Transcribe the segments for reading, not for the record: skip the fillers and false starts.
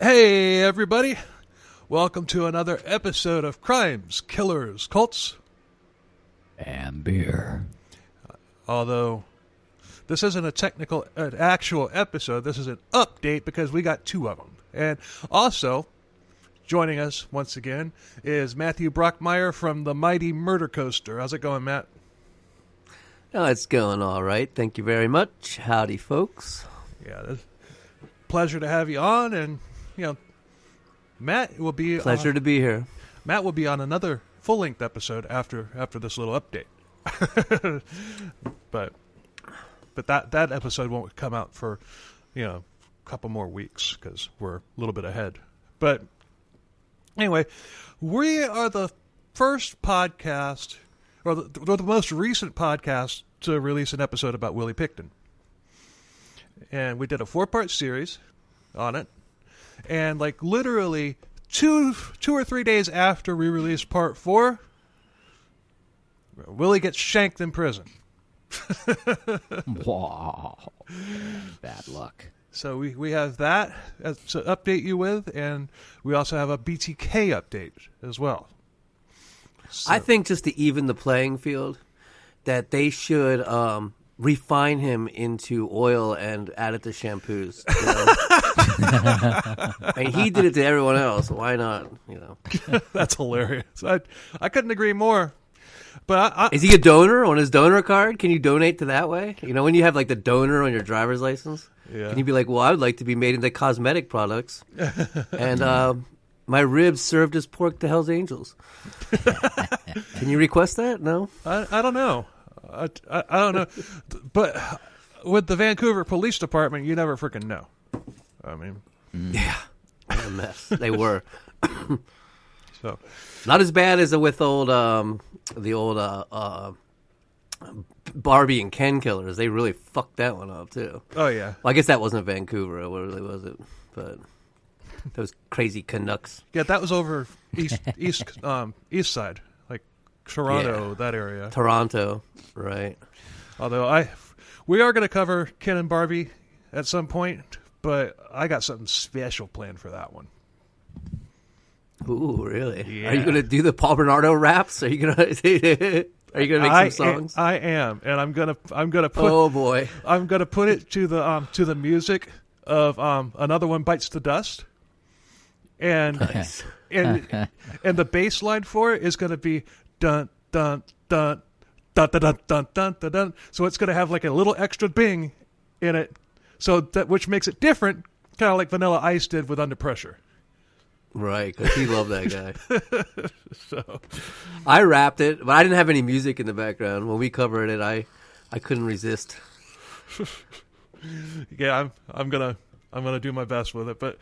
Hey, everybody. Welcome to another episode of Crimes, Killers, Cults, and Beer. Although this isn't an actual episode, this is an update because we got two of them. And also, joining us once again is Matthew Brockmeyer from the Mighty Murder Coaster. How's it going, Matt? Oh, it's going all right. Thank you very much. Howdy, folks. Yeah, it's a pleasure to have you on, and Matt will be pleasure to be here. Matt will be on another full-length episode after this little update. but that episode won't come out for a couple more weeks because we're a little bit ahead. But anyway, we are the first podcast, or the most recent podcast to release an episode about Willie Pickton. And we did a 4-part series on it. And like literally two or 3 days after we released part 4, Willie gets shanked in prison. Wow. Bad luck. So we have that to update you with, and we also have a BTK update as well. So. I think just to even the playing field, that they should refine him into oil and add it to shampoos. You know? And he did it to everyone else. Why not? That's hilarious. I couldn't agree more. But is he a donor on his donor card? Can you donate to that way? When you have like the donor on your driver's license, can you be like, well, I would like to be made into cosmetic products, and my ribs served as pork to Hell's Angels. Can you request that? No, I don't know. I don't know, but with the Vancouver Police Department, you never freaking know. I mean, yeah, what a mess they were. So, not as bad as with the old Barbie and Ken killers. They really fucked that one up too. Oh yeah. Well, I guess that wasn't Vancouver. What really was it? But those crazy Canucks. Yeah, that was over east side. Toronto, that area. Toronto, right. Although we are going to cover Ken and Barbie at some point, but I got something special planned for that one. Ooh, really? Yeah. Are you going to do the Paul Bernardo raps? Are you going to make some songs? I am, and I'm gonna put. Oh boy! I'm gonna put it to the music of Another One Bites the Dust, and nice. and the bass line for it is going to be. Dun dun dun dun dun dun dun dun dun dun. So it's going to have like a little extra bing in it, so that which makes it different, kind of like Vanilla Ice did with Under Pressure. Right, because he loved that guy. So I rapped it, but I didn't have any music in the background when we covered it. I couldn't resist. Yeah, I'm gonna do my best with it, but.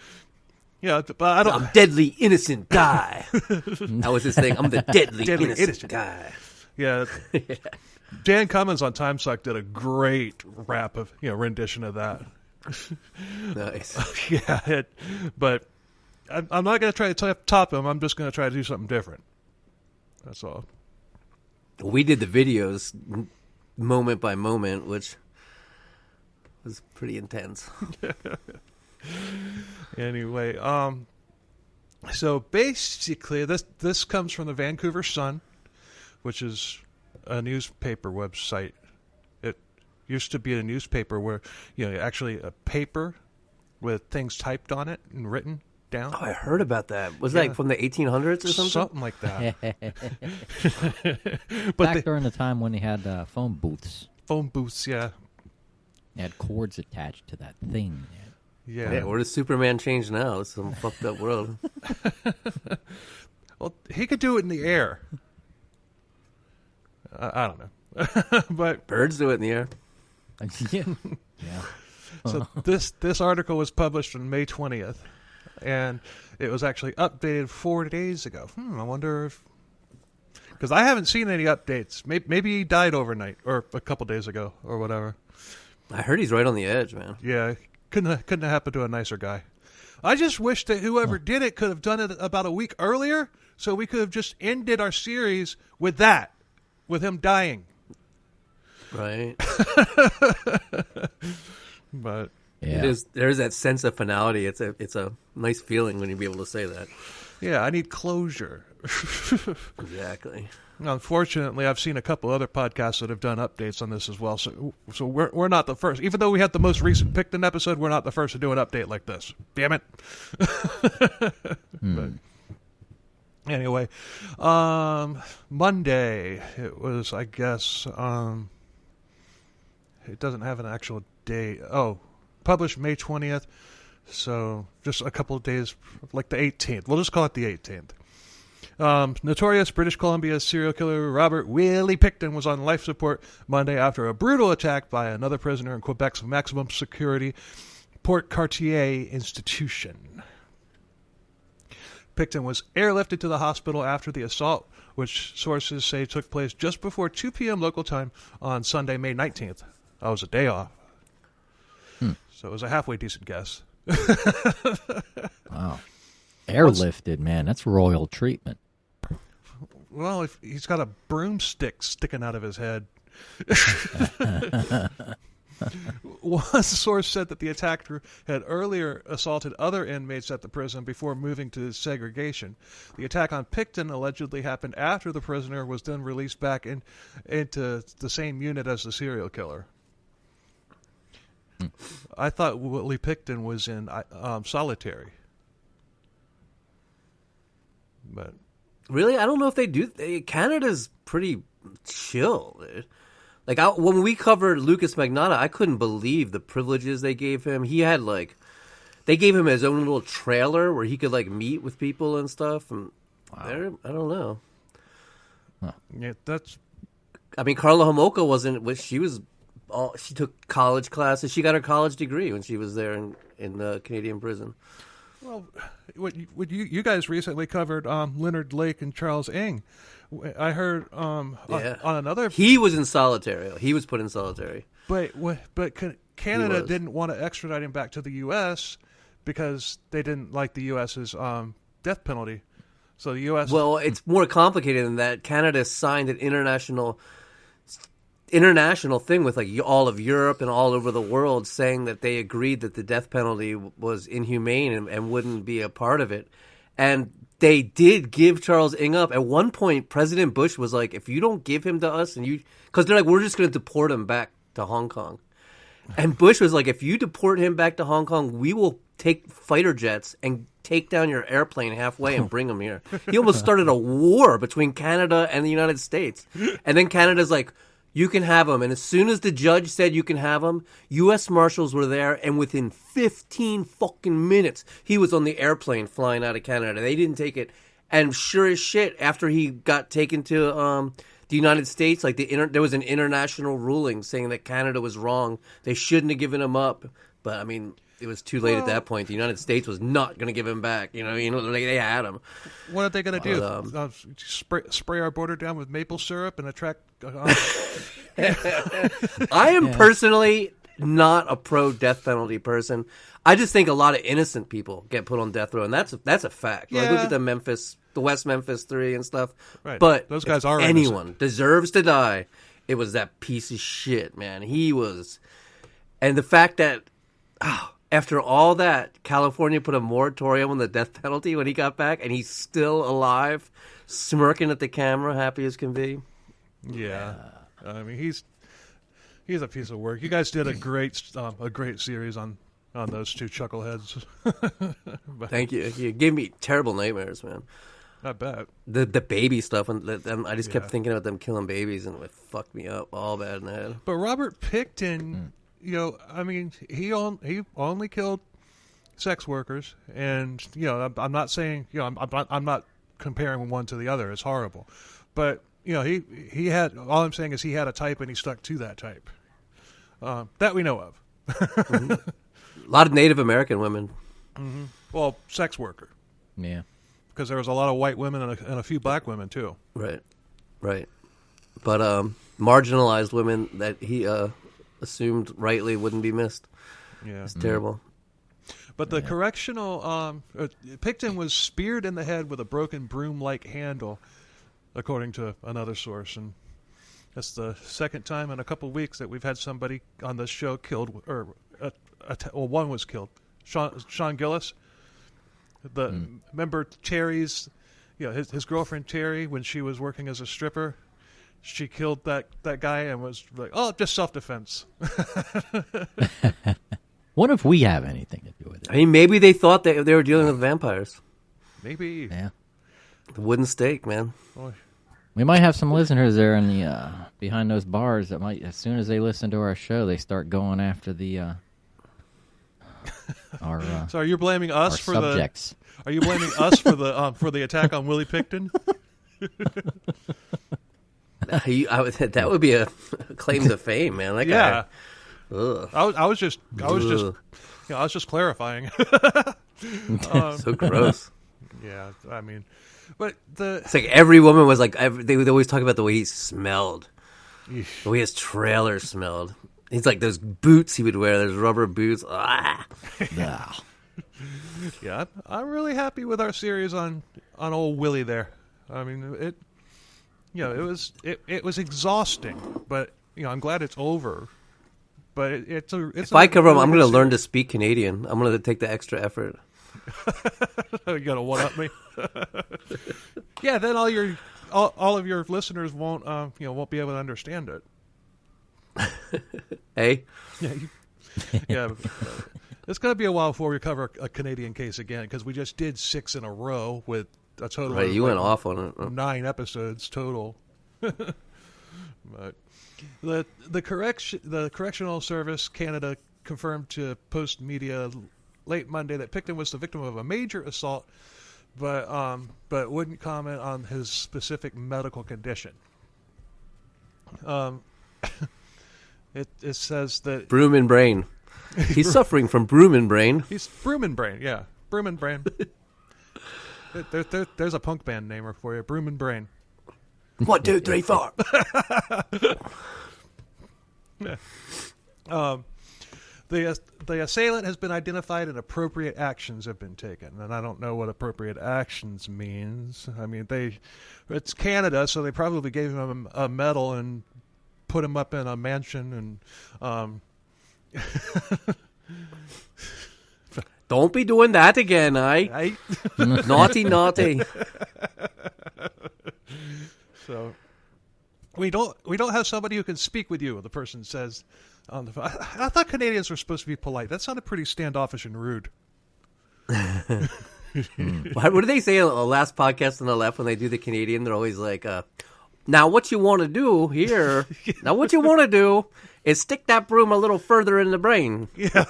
Yeah, but I don't. I'm deadly innocent guy. That was his thing. I'm the deadly innocent guy. Yeah. Dan Cummins on Time Suck did a great rap of rendition of that. Nice. Yeah, but I'm not going to try to top him. I'm just going to try to do something different. That's all. We did the videos moment by moment, which was pretty intense. Anyway, so basically this comes from the Vancouver Sun, which is a newspaper website. It used to be a newspaper where actually a paper with things typed on it and written down. Oh, I heard about that. Was that like from the 1800s or something? Something like that. Back during the time when they had phone booths. Phone booths, yeah. They had cords attached to that thing. Yeah. Where does Superman change now? It's some fucked up world. Well, he could do it in the air. I don't know. But birds do it in the air. Yeah. So this article was published on May 20th, and it was actually updated 4 days ago. I wonder if... Because I haven't seen any updates. Maybe he died overnight, or a couple days ago, or whatever. I heard he's right on the edge, man. Yeah, couldn't have happened to a nicer guy. I just wish that whoever did it could have done it about a week earlier, so we could have just ended our series with that, with him dying. Right. But Yeah. There's that sense of finality. It's a nice feeling when you be able to say that. Yeah, I need closure. Exactly. Unfortunately, I've seen a couple other podcasts that have done updates on this as well. So we're not the first. Even though we had the most recent Pickton episode, we're not the first to do an update like this. Damn it. But anyway, Monday, it was, I guess, it doesn't have an actual date. Oh, published May 20th. So just a couple of days, like the 18th. We'll just call it the 18th. Notorious British Columbia serial killer Robert Willie Pickton was on life support Monday after a brutal attack by another prisoner in Quebec's maximum security Port Cartier institution. Pickton was airlifted to the hospital after the assault, which sources say took place just before 2 p.m. local time on Sunday, May 19th. That was a day off. So it was a halfway decent guess. Wow. Airlifted, man. That's royal treatment. Well, if he's got a broomstick sticking out of his head. One source said that the attacker had earlier assaulted other inmates at the prison before moving to segregation. The attack on Pickton allegedly happened after the prisoner was then released back into the same unit as the serial killer. I thought Willie Pickton was in solitary. But Really? I don't know if they do. Canada's pretty chill. Like, when we covered Lucas Magnotta, I couldn't believe the privileges they gave him. He had, like, they gave him his own little trailer where he could, like, meet with people and stuff. And I don't know. Huh. Yeah, that's. I mean, Carla Homolka wasn't. She took college classes. She got her college degree when she was there in the Canadian prison. Well, you guys recently covered Leonard Lake and Charles Ng. I heard on another. He was in solitary. He was put in solitary. But Canada didn't want to extradite him back to the U.S. because they didn't like the U.S.'s death penalty. So the U.S. Well, it's more complicated than that. Canada signed an international thing with, like, all of Europe and all over the world, saying that they agreed that the death penalty was inhumane and wouldn't be a part of it. And they did give Charles Ng up. At one point, President Bush was like, if you don't give him to us, because they're like, we're just going to deport him back to Hong Kong. And Bush was like, if you deport him back to Hong Kong, we will take fighter jets and take down your airplane halfway and bring him here. He almost started a war between Canada and the United States. And then Canada's like, you can have him. And as soon as the judge said you can have him, U.S. Marshals were there, and within 15 fucking minutes, he was on the airplane flying out of Canada. They didn't take it. And sure as shit, after he got taken to the United States, like there was an international ruling saying that Canada was wrong. They shouldn't have given him up. But, I mean, it was too late at that point. The United States was not going to give him back. They had him. What are they going to do? Spray our border down with maple syrup and attract... I am personally not a pro-death penalty person. I just think a lot of innocent people get put on death row, and that's a fact. Yeah. Like, look at the West Memphis 3 and stuff. Right. But those guys are anyone innocent. Deserves to die, it was that piece of shit, man. He was... And the fact that... after all that, California put a moratorium on the death penalty when he got back, and he's still alive, smirking at the camera, happy as can be. Yeah. I mean, he's a piece of work. You guys did a great series on those two chuckleheads. Thank you. You gave me terrible nightmares, man. I bet. The baby stuff, and I just kept thinking about them killing babies, and it fucked me up all bad in the head. But Robert Pickton, I mean, he only killed sex workers, and I'm not saying I'm not comparing one to the other. It's horrible, but he had. All I'm saying is he had a type, and he stuck to that type. That we know of. Mm-hmm. A lot of Native American women. Mm-hmm. Well, sex worker. Yeah. Because there was a lot of white women and a few black women too. Right. But marginalized women that he assumed rightly wouldn't be missed. Yeah, it's terrible. But the correctional Pickton was speared in the head with a broken broom-like handle, according to another source, and that's the second time in a couple of weeks that we've had somebody on this show killed or one was killed. Sean Gillis. Remember Terry's, his girlfriend Terry, when she was working as a stripper, she killed that guy and was like, oh, just self-defense. What if we have anything to do with it? I mean, maybe they thought they were dealing with vampires. Maybe. Yeah. The wooden stake, man. Boy. We might have some listeners there in the behind those bars that might, as soon as they listen to our show, they start going after the our. So are you blaming us for subjects? Are you blaming us for the attack on Willie Pickton? That would be a claim to fame, man. That guy. Ugh. I was just clarifying. So gross. Yeah, I mean, but it's like every woman was like, they would always talk about the way he smelled, the way his trailer smelled. He's like those boots he would wear, those rubber boots. Ah. Yeah, I'm really happy with our series on old Willie there. I mean, it was exhausting, but I'm glad it's over. But it's if I cover him, I'm going to learn to speak Canadian. I'm going to take the extra effort. You got to one up me. Yeah, then all of your listeners won't won't be able to understand it. Hey. Yeah. It's going to be a while before we cover a Canadian case again, because we just did 6 in a row with a total. Right, you went off on it. 9 episodes total. But the Correctional Service Canada confirmed to Post Media late Monday that Pickton was the victim of a major assault, but wouldn't comment on his specific medical condition. It says that Broom and brain. He's suffering from broom and brain. He's Broom and Brain, yeah, Broom and Brain. There's a punk band namer for you, Broom and Brain. 1, 2, 3, 4. The assailant has been identified and appropriate actions have been taken. And I don't know what appropriate actions means. I mean, it's Canada, so they probably gave him a medal and put him up in a mansion and Don't be doing that again, eh? Naughty, naughty. So we don't have somebody who can speak with you, the person says on the phone. I thought Canadians were supposed to be polite. That sounded pretty standoffish and rude. What do they say on the last podcast on the left when they do the Canadian? They're always like, now what you want to do here, now what you want to do is stick that broom a little further in the brain. Yeah.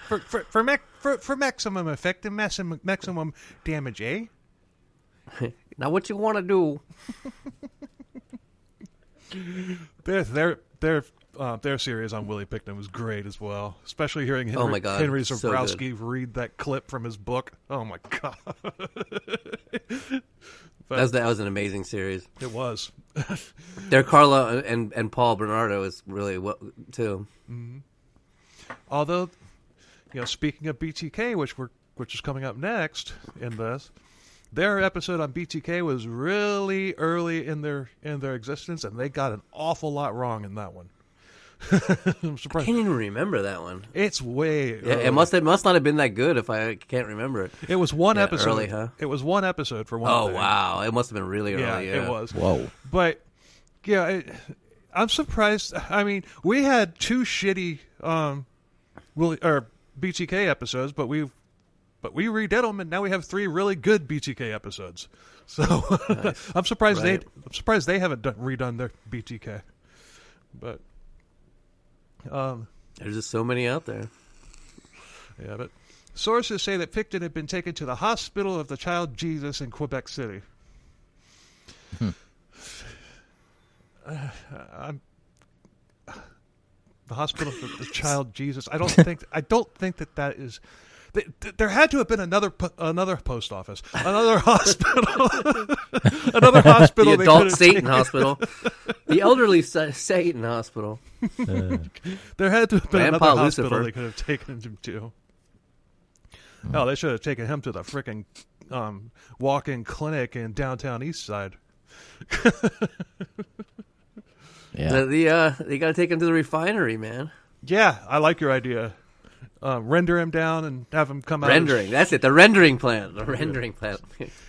for maximum effect and maximum damage, eh? Now what you want to do? Their series on Willie Pickton was great as well, especially hearing Henry Zabrowski read that clip from his book. Oh my god, that was an amazing series. It was. Their Carla and Paul Bernardo is really well too. Mm-hmm. Although, speaking of BTK, which is coming up next in this. Their episode on BTK was really early in their existence, and they got an awful lot wrong in that one. I'm surprised. I can't even remember that one. It's way early. It must not have been that good if I can't remember it. It was one episode. Early, huh? It was one episode for one. Oh thing. wow! It must have been really early. Yeah, it was. Whoa! But yeah, I'm surprised. I mean, we had 2 shitty BTK episodes, but we redid them, and now we have 3 really good BTK episodes. So nice. I'm surprised they haven't redone their BTK. But there's just so many out there. Yeah, but sources say that Pickton had been taken to the Hospital of the Child Jesus in Quebec City. The Hospital for the Child Jesus. I don't think that is. There had to have been another post office, another hospital, another hospital. The adult Satan hospital, the elderly Satan hospital. There had to have been Grandpa another hospital Lucifer. they could have taken him to. Oh, they should have taken him to the frickin' walk-in clinic in downtown East Side. Yeah, They got to take him to the refinery, man. Yeah, I like your idea. Render him down and have him come out. Rendering. That's it. The rendering plant. The rendering plant.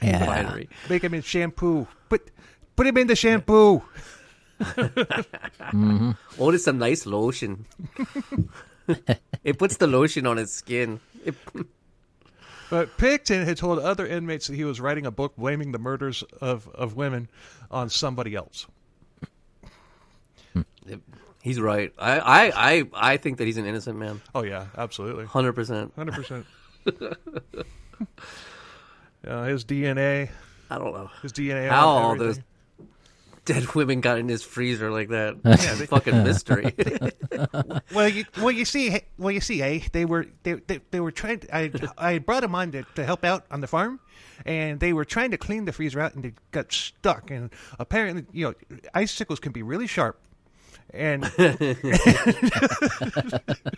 Yeah. Refinery. Make him in shampoo. Put him in the shampoo. Oh, it's a nice lotion. It puts the lotion on his skin. But Pickton had told other inmates that he was writing a book blaming the murders of women on somebody else. He's right. I think that he's an innocent man. Oh, yeah, absolutely. 100%. 100%. His DNA. I don't know. His DNA. How on all everything. those dead women got in his freezer like that. Yeah, fucking mystery. Well, you see, they were trying. I brought them on to help out on the farm, and they were trying to clean the freezer out, and they got stuck. And apparently, icicles can be really sharp. And it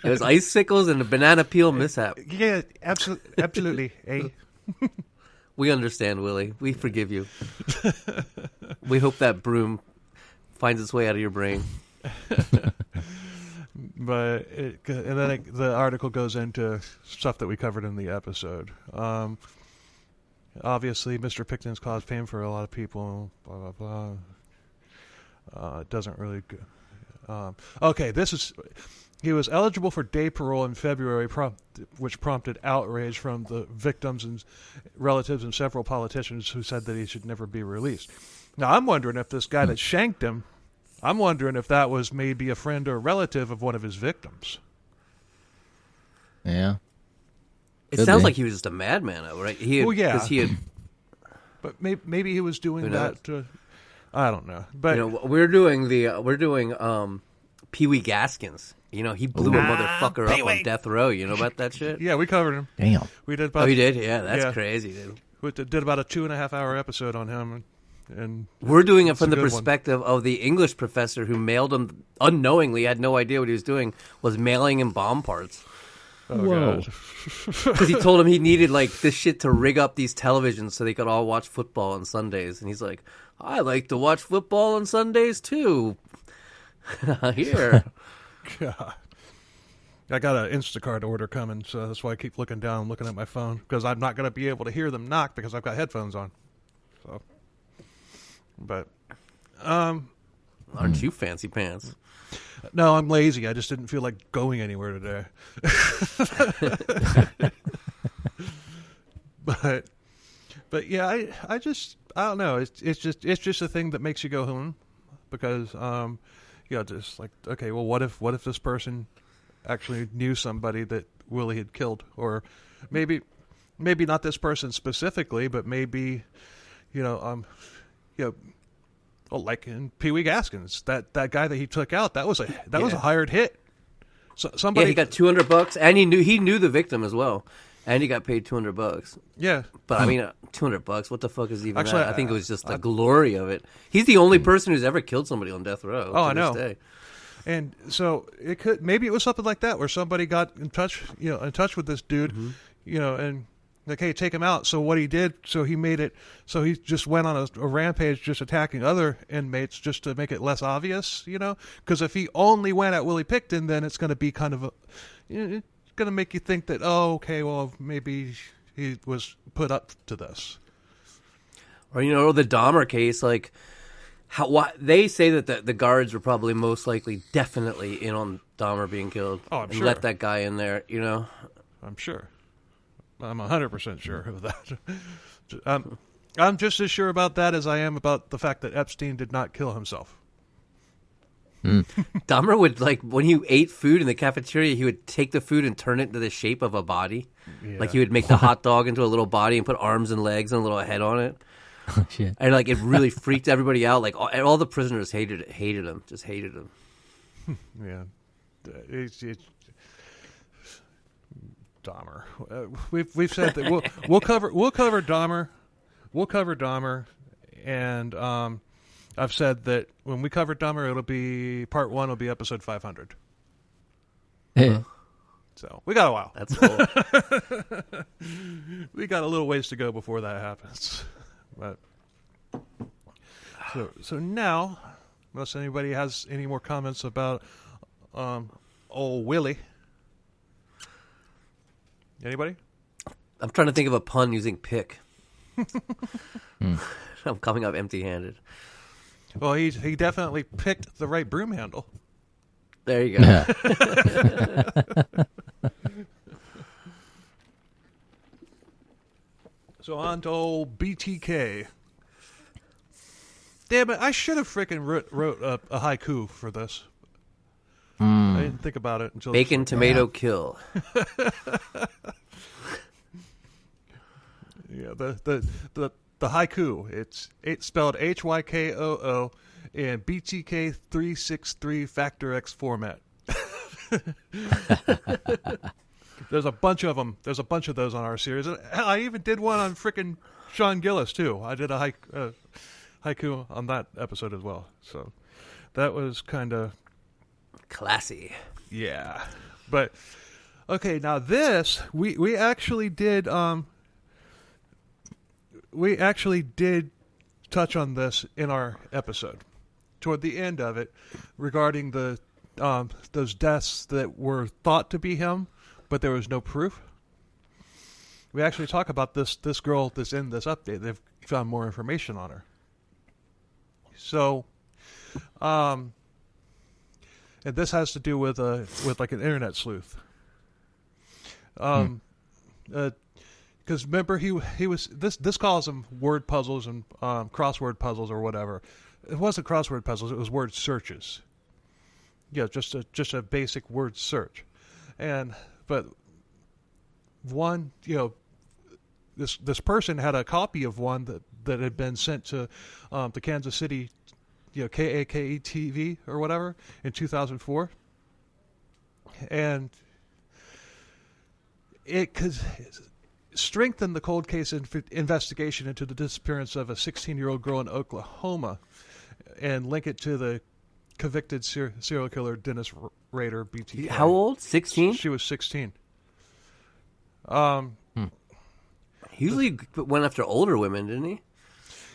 was icicles and a banana peel mishap. Yeah, absolutely. We understand, Willie. We forgive you. We hope that broom finds its way out of your brain. But and then the article goes into stuff that we covered in the episode. Obviously, Mr. Pickton's caused pain for a lot of people. Blah blah blah. It doesn't really. Okay, he was eligible for day parole in February, which prompted outrage from the victims and relatives and several politicians who said that he should never be released. Now, I'm wondering if this guy that shanked him, I'm wondering if that was maybe a friend or relative of one of his victims. Yeah. It sounds like he was just a madman, right? Yeah. Because he had... But maybe he was doing that to... I don't know. But we're doing Pee Wee Gaskins. He blew a motherfucker up on death row. You know about that shit? Yeah, we covered him. Damn. We did about, you did? Yeah, that's crazy, dude. We did about a 2.5-hour episode on him. And we're doing it from the perspective of the English professor who mailed him unknowingly, had no idea what he was doing, was mailing him bomb parts. Oh, God. Because he told him he needed this shit to rig up these televisions so they could all watch football on Sundays. And he's like, I like to watch football on Sundays too. Here. God. I got an Instacart order coming, so that's why I keep looking down, looking at my phone, because I'm not going to be able to hear them knock because I've got headphones on. So, but, aren't you fancy pants? No, I'm lazy. I just didn't feel like going anywhere today. But yeah, I don't know. It's just a thing that makes you go because just like, okay, well, what if this person actually knew somebody that Willie had killed, or maybe not this person specifically, but maybe like in Pee Wee Gaskins, that guy that he took out, that was a hired hit. So somebody, he got $200, and he knew the victim as well. And he got paid $200. Yeah, but I mean, $200. What the fuck is even actually, that? I think it was just the glory of it. He's the only person who's ever killed somebody on death row. Oh, I know. And so maybe it was something like that where somebody got in touch with this dude, and like, hey, take him out. So what he did, he just went on a rampage, just attacking other inmates, just to make it less obvious, Because if he only went at Willie Pickton, then it's going to be kind of it's going to make you think that, oh, okay, well, maybe he was put up to this. Or the Dahmer case, they say that the guards were probably most likely, definitely in on Dahmer being killed. Oh, I'm and sure. Let that guy in there, I'm sure. I'm 100% sure of that. I'm just as sure about that as I am about the fact that Epstein did not kill himself. Dahmer would, when he ate food in the cafeteria, he would take the food and turn it into the shape of a body. Yeah. He would make the hot dog into a little body and put arms and legs and a little head on it. Oh, shit. And it really freaked everybody out. All the prisoners hated him, just hated him. Yeah, it's Dahmer. We've said that we'll cover Dahmer. We'll cover Dahmer, and I've said that when we cover Dahmer, it'll be part 1. Will be episode 500. So we got a while. That's cool. We got a little ways to go before that happens. But so now, unless anybody has any more comments about old Willie. Anybody? I'm trying to think of a pun using pick. I'm coming up empty-handed. Well, he definitely picked the right broom handle. There you go. So on to old BTK. Damn it, I should have freaking wrote a haiku for this. I didn't think about it until... Bacon, tomato, kill. Yeah, the haiku. It's spelled HYKOO in BTK 363 Factor X format. There's a bunch of them. There's a bunch of those on our series. I even did one on frickin' Sean Gillis too. I did a haiku on that episode as well. So that was kind of classy. Yeah, but okay. Now this we actually did. We actually did touch on this in our episode toward the end of it regarding the those deaths that were thought to be him, but there was no proof. We actually talk about this girl that's in this update. They've found more information on her. So, and this has to do with like an internet sleuth. Because remember he was this calls them word puzzles and crossword puzzles or whatever. It wasn't crossword puzzles. It was word searches. Yeah, just a basic word search, but one, this person had a copy of one that had been sent to the Kansas City, KAKE TV or whatever in 2004, and it could strengthen the cold case investigation into the disappearance of a 16-year-old girl in Oklahoma, and link it to the convicted serial killer Dennis Rader, BTK. How old? 16? She was 16. He usually went after older women, didn't he?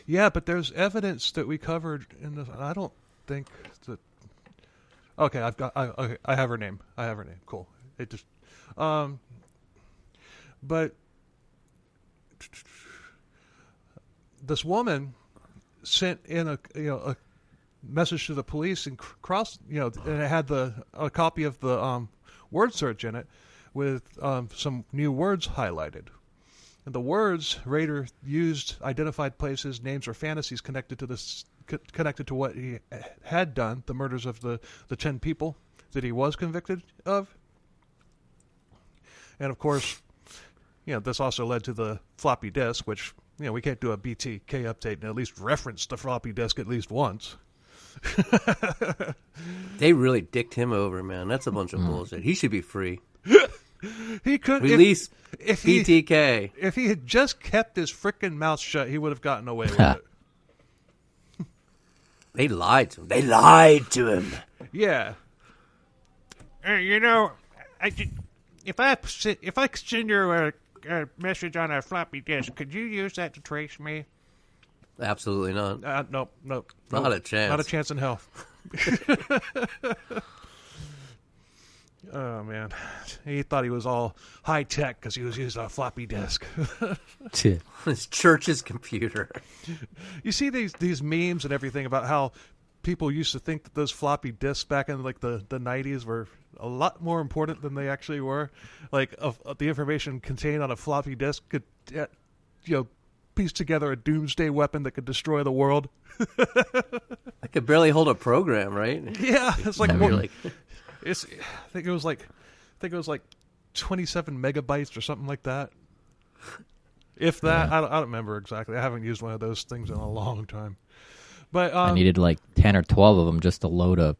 Yeah, but there's evidence that we covered in this. I don't think that. Okay, I have her name. Cool. It just, but this woman sent in a message to the police and and it had a copy of the word search in it with some new words highlighted. And the words Rader used identified places, names, or fantasies connected to what he had done, the murders of the 10 people that he was convicted of. And of course, this also led to the floppy disk, which we can't do a BTK update and at least reference the floppy disk at least once. They really dicked him over, man. That's a bunch of bullshit. He should be free. He could release BTK. If he had just kept his frickin' mouth shut, he would have gotten away with it. They lied to him. Yeah. If I send you a message on a floppy disk, could you use that to trace me? Absolutely not. Nope. Not a chance. Not a chance in hell. Oh, man. He thought he was all high-tech because he was using a floppy disk. His church's computer. You see these memes and everything about how people used to think that those floppy disks back in like the 90s were a lot more important than they actually were. Like of the information contained on a floppy disk could, piece together a doomsday weapon that could destroy the world. I could barely hold a program, right? Yeah, it's like, I think it was like 27 megabytes or something like that. If that, yeah. I don't remember exactly. I haven't used one of those things in a long time. But I needed like 10 or 12 of them just to load a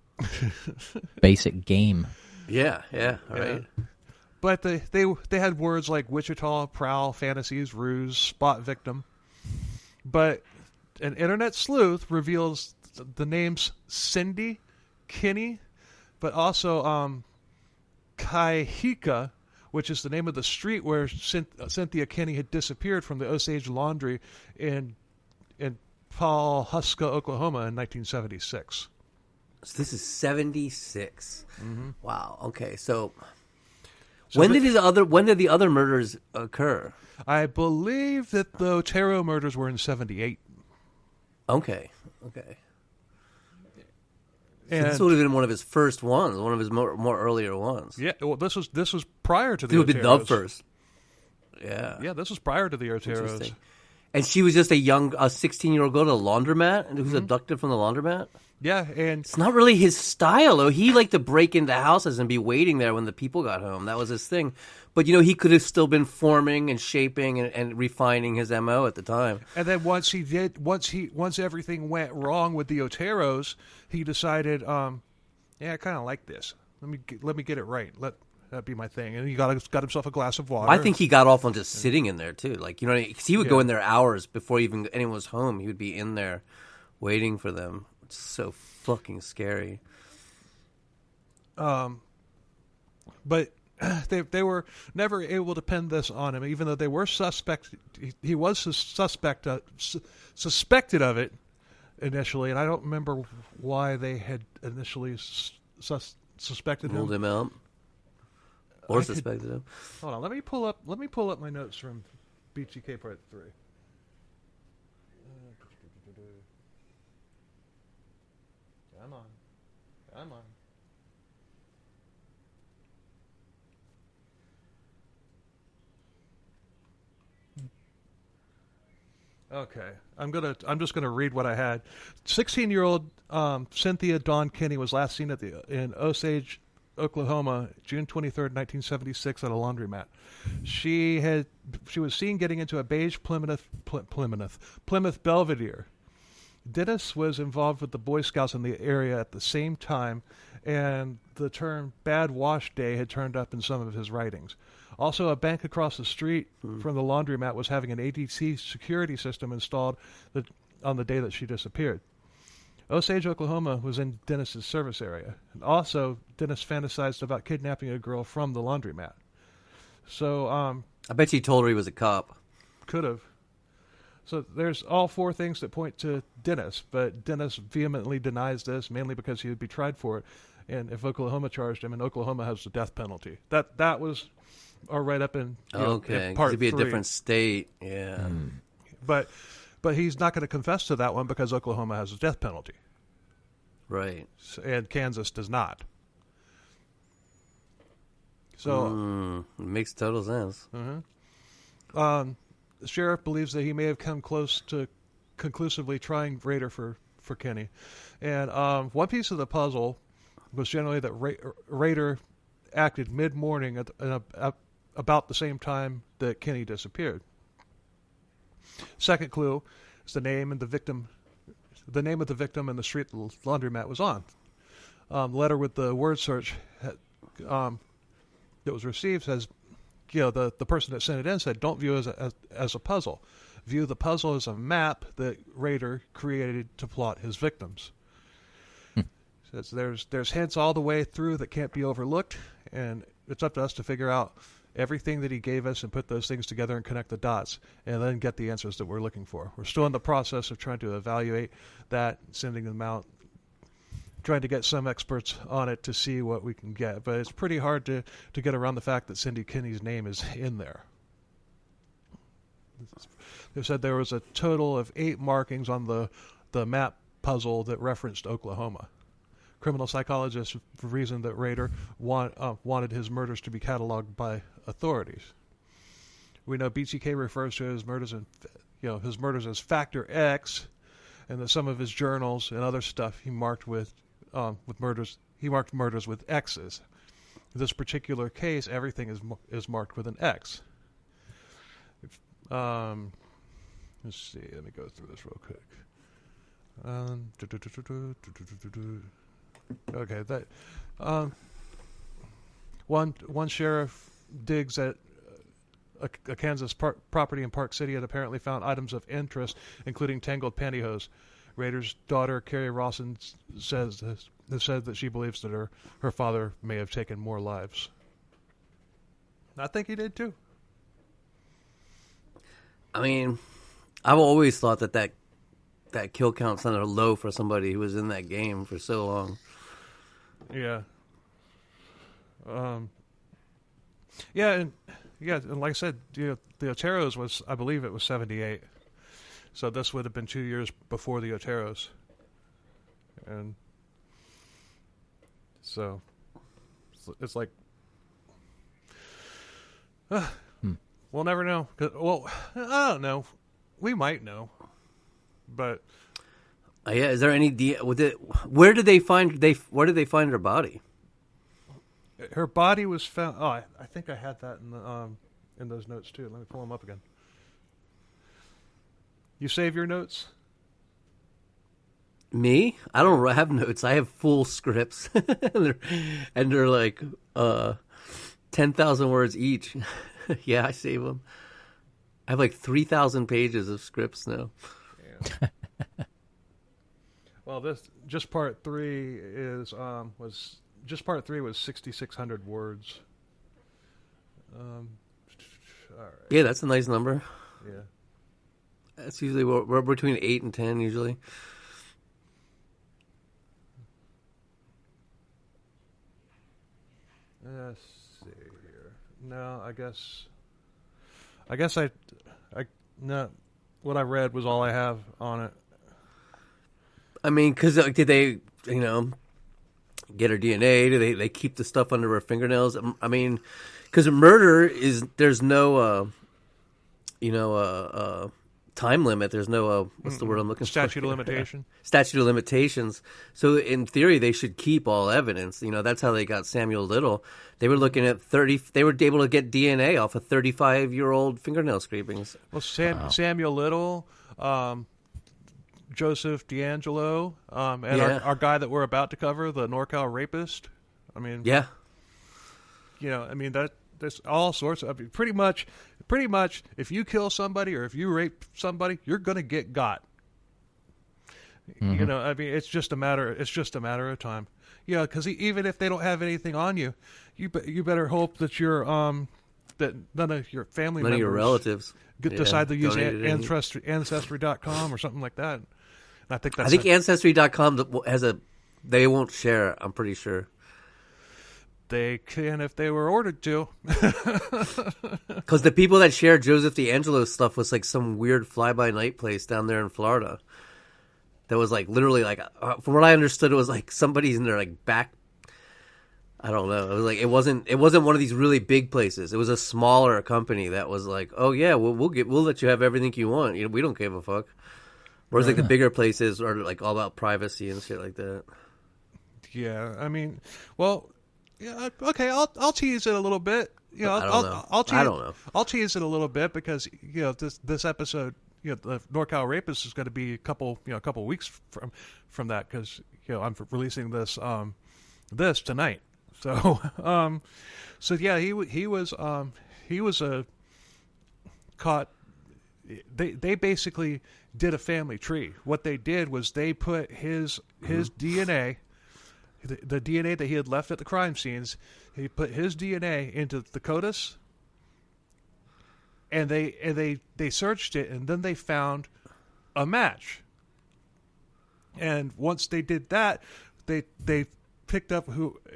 basic game. Yeah, right. Yeah. But they had words like Wichita, prowl, fantasies, ruse, spot victim. But an internet sleuth reveals the names Cindy, Kinney, but also Kaihika, which is the name of the street where Cynthia Kinney had disappeared from the Osage Laundry in Pawhuska, Oklahoma in 1976. So this is 76. Mm-hmm. Wow. Okay. So when did the other murders occur? I believe that the Otero murders were in 78. Okay. So And this would have been one of his first ones, one of his more earlier ones. yeah, well, this was prior to the It would be the Oteros. first. Yeah. Yeah, this was prior to the Oteros. Interesting. And she was just a 16-year-old girl to the laundromat who was abducted from the laundromat? Yeah, and It's not really his style, though. He liked to break into houses and be waiting there when the people got home. That was his thing. But, he could have still been forming and shaping and refining his MO at the time. and then once everything went wrong with the Oteros, he decided, I kind of like this. Let me get it right. Let that be my thing. And he got himself a glass of water. I think he got off on just sitting in there, too. Like, because he would go in there hours before even anyone was home. He would be in there waiting for them. It's so fucking scary. But they were never able to pin this on him, even though they were suspect. He was suspected of it initially, and I don't remember why they had initially suspected him. Ruled him out. Or suspected him. Hold on, let me pull up my notes from BTK Part 3. Come on. Okay, I'm just gonna read what I had. 16-year-old Cynthia Dawn Kinney was last seen in Osage, Oklahoma, June 23rd, 1976, at a laundromat. She was seen getting into a beige Plymouth Belvedere. Dennis was involved with the Boy Scouts in the area at the same time, and the term "bad wash day" had turned up in some of his writings. Also, a bank across the street from the laundromat was having an ADT security system installed on the day that she disappeared. Osage, Oklahoma was in Dennis's service area. And also, Dennis fantasized about kidnapping a girl from the laundromat. So, I bet you told her he was a cop. Could have. So there's all four things that point to Dennis, but Dennis vehemently denies this, mainly because he would be tried for it. And if Oklahoma charged him, and Oklahoma has the death penalty. That was right up in, in Part 3. It'd be a different state, yeah. But he's not going to confess to that one because Oklahoma has a death penalty. Right. And Kansas does not. So it makes total sense. The sheriff believes that he may have come close to conclusively trying Rader for Kenny. And one piece of the puzzle was generally that Rader acted mid-morning at about the same time that Kenny disappeared. Second clue is the name of the victim and the street the laundromat was on. The letter with the word search that was received says, the person that sent it in said, "Don't view it as a puzzle. View the puzzle as a map that Rader created to plot his victims." Says there's hints all the way through that can't be overlooked, and it's up to us to figure out everything that he gave us and put those things together and connect the dots and then get the answers that we're looking for. We're still in the process of trying to evaluate that, sending them out, trying to get some experts on it to see what we can get. But it's pretty hard to get around the fact that Cindy Kinney's name is in there. They said there was a total of 8 markings on the map puzzle that referenced Oklahoma. Criminal psychologists reasoned that Rader wanted his murders to be cataloged by authorities. We know BTK refers to his murders as Factor X, and that some of his journals and other stuff he marked with murders. He marked murders with X's. In this particular case, everything is marked with an X. Let's see. Let me go through this real quick. Okay, that one sheriff digs at a Kansas property in Park City and apparently found items of interest, including tangled pantyhose. Rader's daughter, Carrie Rawson, said that she believes that her father may have taken more lives. I think he did too. I mean, I've always thought that kill count sounded low for somebody who was in that game for so long. Yeah. And like I said, the Oteros was, I believe it was 78. So this would have been 2 years before the Oteros. And so it's like, we'll never know. Well, I don't know. We might know, but yeah. Is there any? Where did they find her body? Her body was found. Oh, I think I had that in those notes too. Let me pull them up again. You save your notes? Me? I don't have notes. I have full scripts, and they're like 10,000 words each. Yeah, I save them. I have like 3,000 pages of scripts now. Yeah. Well, this just part 3 was 6,600 words. All right. Yeah, that's a nice number. Yeah. That's usually we're between 8 and 10 usually. Let's see here. No, I guess no. What I read was all I have on it. I mean, because did they, get her DNA? Do they keep the stuff under her fingernails? I mean, because murder there's no, time limit. There's no, what's the word I'm looking for? Statute of limitation. Statute of limitations. So in theory, they should keep all evidence. That's how they got Samuel Little. They were looking at they were able to get DNA off of 35-year-old fingernail scrapings. Well, Samuel Little, Joseph D'Angelo, and our guy that we're about to cover, the NorCal rapist. I mean, yeah. There's all sorts of. Pretty much, if you kill somebody or if you rape somebody, you're going to get got. Mm-hmm. It's just a matter of time. Because even if they don't have anything on you, you better hope that that none of your family members, none of your relatives, decide to use Ancestry.com or something like that. And I think Ancestry.com they won't share. I'm pretty sure. They can if they were ordered to. Because the people that shared Joseph D'Angelo's stuff was like some weird fly-by-night place down there in Florida. That was like literally like, from what I understood, it was like somebody's in their like back. I don't know. It was like it wasn't one of these really big places. It was a smaller company that was like, oh yeah, we'll let you have everything you want. We don't give a fuck. Whereas like the bigger places are like all about privacy and shit like that. Yeah, I mean, well. Yeah, okay. I'll tease it a little bit. I don't know. I'll tease it a little bit because this episode, the NorCal Rapist is going to be a couple weeks from that because I'm releasing this tonight. So yeah, he was caught. They basically did a family tree. What they did was they put his DNA. The DNA that he had left at the crime scenes, he put his DNA into the CODIS, and they searched it, and then they found a match. And once they did that, they picked up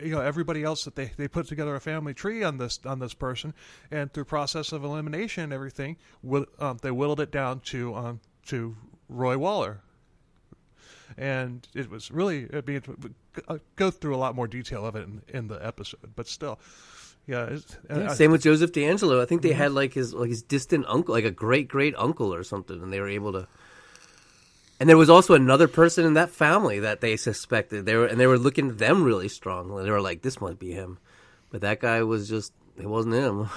everybody else that they put together a family tree on this person, and through process of elimination and everything, they whittled it down to Roy Waller. And it was really, I'll go through a lot more detail of it in the episode, but still, yeah. Same with Joseph D'Angelo. I think they had like his distant uncle, like a great uncle or something, and they were able to. And there was also another person in that family that they suspected. They were looking at them really strong. They were like, this might be him, but that guy was it wasn't him.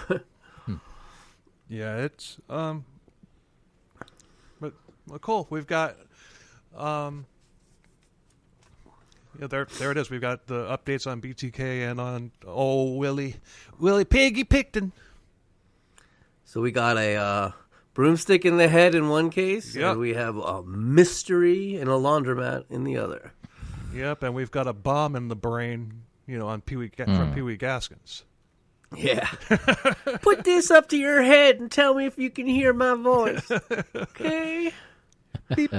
Yeah, it's but cool. We've got. There it is. We've got the updates on BTK and on old Willie Piggy Pickton. So we got a broomstick in the head in one case, and we have a mystery and a laundromat in the other. Yep, and we've got a bomb in the brain, on from Pee Wee Gaskins. Yeah. Put this up to your head and tell me if you can hear my voice. Okay. Beep.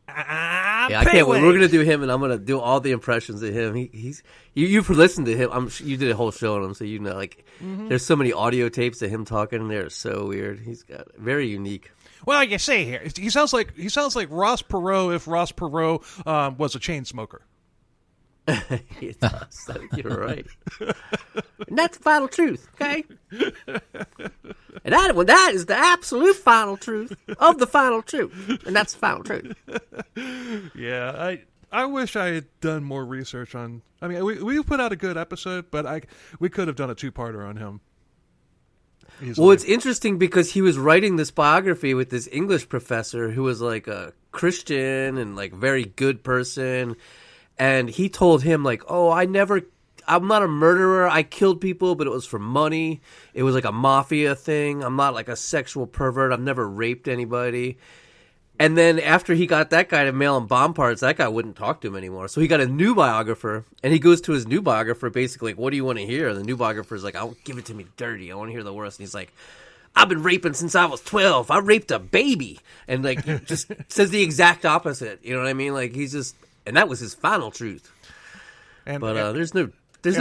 Yeah, I can't wait. We're gonna do him, and I'm gonna do all the impressions of him. You've listened to him. You did a whole show on him, so you know. Like, there's so many audio tapes of him talking, and they're so weird. He's got very unique. Well, you say here, he sounds like Ross Perot if Ross Perot was a chain smoker. It does. You're right. And that's the final truth, okay? And that is the absolute final truth of the final truth. And that's the final truth. Yeah, I wish I had done more research on... I mean, we put out a good episode, but we could have done a two-parter on him. Easily. Well, it's interesting because he was writing this biography with this English professor who was like a Christian and like very good person. And he told him, like, oh, I'm not a murderer. I killed people, but it was for money. It was like a mafia thing. I'm not like a sexual pervert. I've never raped anybody. And then after he got that guy to mail him bomb parts, that guy wouldn't talk to him anymore. So he got a new biographer, and he goes to his new biographer basically like, what do you want to hear? And the new biographer's like, I'll give it to me dirty. I want to hear the worst. And he's like, I've been raping since I was 12. I raped a baby. And like, he just says the exact opposite. You know what I mean? Like, he's just... And that was his final truth. But there's no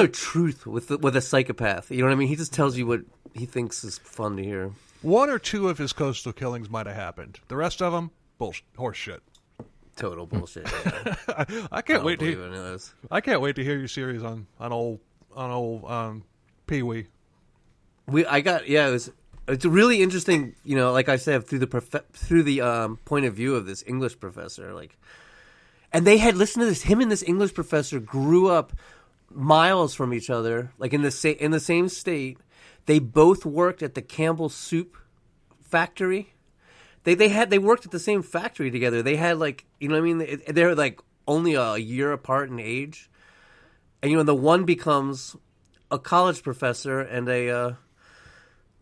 truth with a psychopath. You know what I mean? He just tells you what he thinks is fun to hear. One or two of his coastal killings might have happened. The rest of them, horse shit. Total bullshit. Yeah. I can't wait to hear your series on old Pee Wee. It's really interesting. You know, like I said, through the point of view of this English professor, like. And they had listened to this. Him and this English professor grew up miles from each other, like in the same state. They both worked at the Campbell Soup factory. They worked at the same factory together. They had like, you know what I mean? They're like only a year apart in age. And you know, the one becomes a college professor and like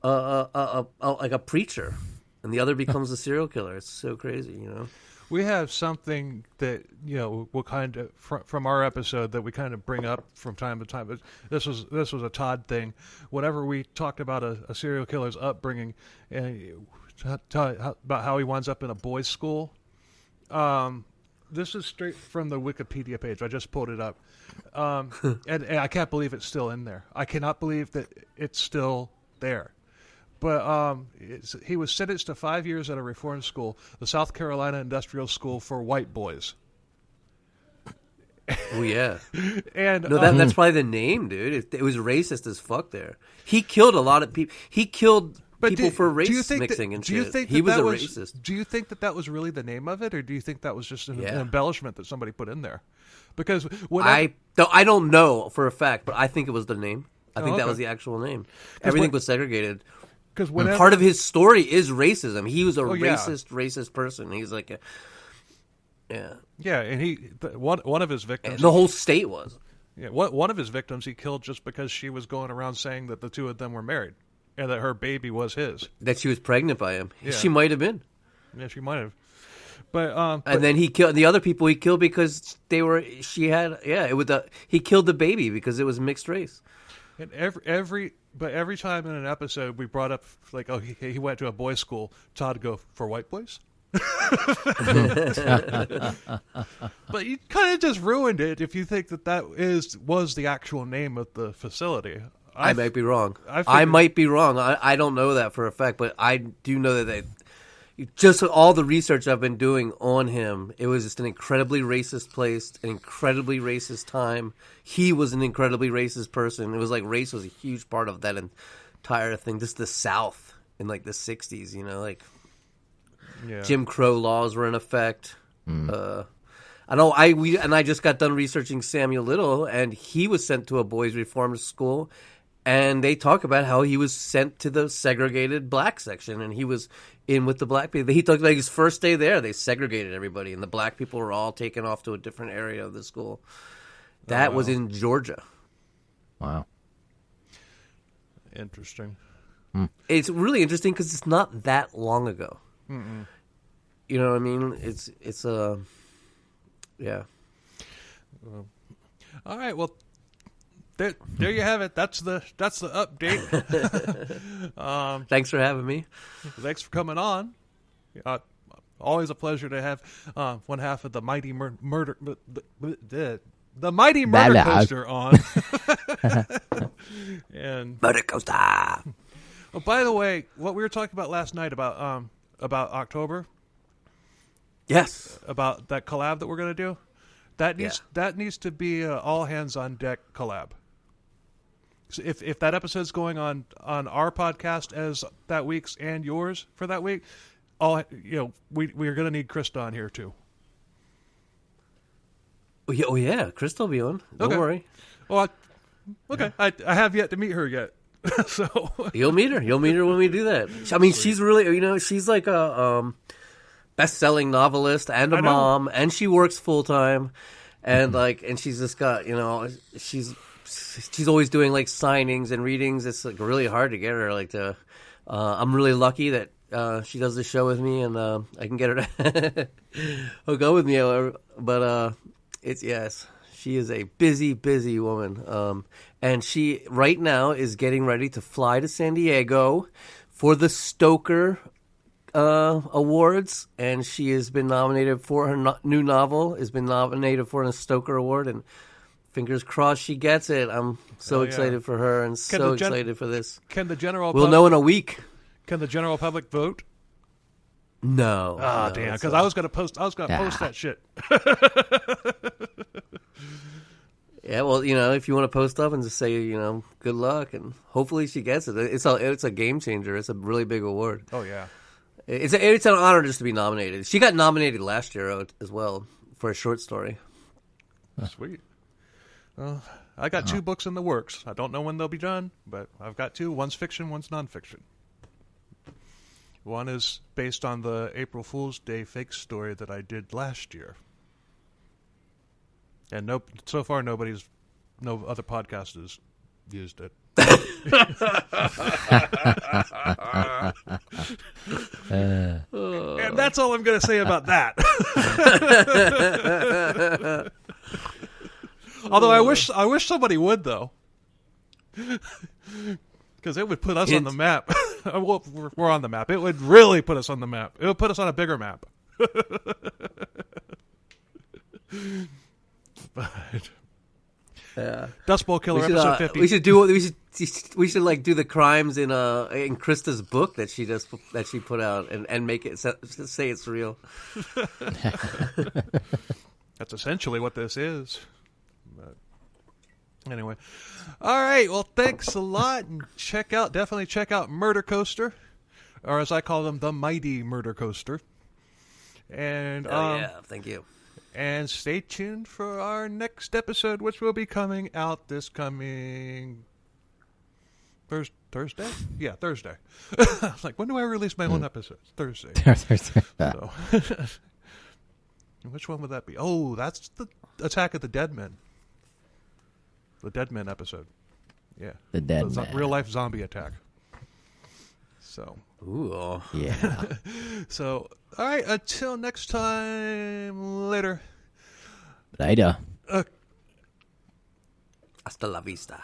a preacher, and the other becomes a serial killer. It's so crazy, you know. We have something that, you know, we'll kind of from our episode that we kind of bring up from time to time. But this was a Todd thing. Whenever we talked about a serial killer's upbringing and about how he winds up in a boys' school, this is straight from the Wikipedia page. I just pulled it up, and I can't believe it's still in there. I cannot believe that it's still there. But he was sentenced to 5 years at a reform school, the South Carolina Industrial School for White Boys. Oh, yeah. And that's probably the name, dude. It was racist as fuck there. He killed a lot of people. He killed people for race mixing and shit. He was a racist. Do you think that was really the name of it, or do you think that was just an embellishment that somebody put in there? Because I don't know for a fact, but I think it was the name. I think that was the actual name. Everything was segregated. Because part of his story is racism. He was a racist person. He's like, and one of his victims. And the whole state was. Yeah, one of his victims he killed just because she was going around saying that the two of them were married and that her baby was his. That she was pregnant by him. Yeah. She might have been. Yeah, she might have. But then he killed the other people. He killed because they were. He killed the baby because it was mixed race. And every time in an episode we brought up like, oh, he went to a boys' school, Todd go for white boys. But you kind of just ruined it if you think that was the actual name of the facility. I might be wrong. I might be wrong. I don't know that for a fact, but I do know that just all the research I've been doing on him, it was just an incredibly racist place, an incredibly racist time. He was an incredibly racist person. It was like race was a huge part of that entire thing. Just the South in like the 60s, you know, like Jim Crow laws were in effect. I just got done researching Samuel Little, and he was sent to a boys' reform school. And they talk about how he was sent to the segregated black section, and he was in with the black people. He talked about his first day there. They segregated everybody, and the black people were all taken off to a different area of the school. That was in Georgia. Wow. Interesting. It's really interesting because it's not that long ago. Mm-mm. You know what I mean? It's yeah. All right. Well, there you have it. That's the update. Thanks for having me. Thanks for coming on. Always a pleasure to have one half of the mighty murder coaster on. And Murder coaster. oh, by the way, what we were talking about last night about October, Yes. about that collab that we're going to do, that needs to be a all hands on deck collab. So if that episode's going on our podcast as that week's and yours for that week, we are going to need Krista on here too. Oh yeah, Krista will be on. Don't worry. Well, okay. I have yet to meet her yet, so You'll meet her. You'll meet her when we do that. I mean, she's really, she's like a best-selling novelist and a mom, and she works full-time, and and she's just got, she's always doing like signings and readings. It's like really hard to get her I'm really lucky that she does the show with me, and I can get her to go with me. But she is a busy woman. And she right now is getting ready to fly to San Diego for the Stoker Awards, and she has been nominated for her new novel. Has been nominated for a Stoker Award, and fingers crossed she gets it. I'm so excited for her, and excited for this. Can the general? We'll know in a week. Can the general public vote? No. Oh, damn! Because I was gonna post that shit. Yeah, well, if you want to post up and just say, good luck, and hopefully she gets it. It's a game changer. It's a really big award. Oh yeah. It's an honor just to be nominated. She got nominated last year as well for a short story. Sweet. Well, I got 2 books in the works. I don't know when they'll be done, but I've got 2. One's fiction, one's nonfiction. One is based on the April Fool's Day fake story that I did last year. And so far no other podcast has used it. And that's all I'm going to say about that. Although I wish somebody would, though, because it would put us on the map. Well, we're on the map. It would really put us on the map. It would put us on a bigger map. But Dust Bowl Killer episode 50. We should do the crimes in Krista's book that she put out and make it say it's real. That's essentially what this is. But anyway, all right. Well, thanks a lot, and definitely check out Murder Coaster, or as I call them, the Mighty Murder Coaster. And thank you. And stay tuned for our next episode, which will be coming out this coming Thursday? Yeah, Thursday. I was like, when do I release my own episodes? Thursday. So, which one would that be? Oh, that's the Attack of the Dead Men. The Dead Men episode. Yeah. The Dead Men. Real life zombie attack. So. Ooh. Yeah. So, all right. Until next time. Later. Later. Hasta la vista.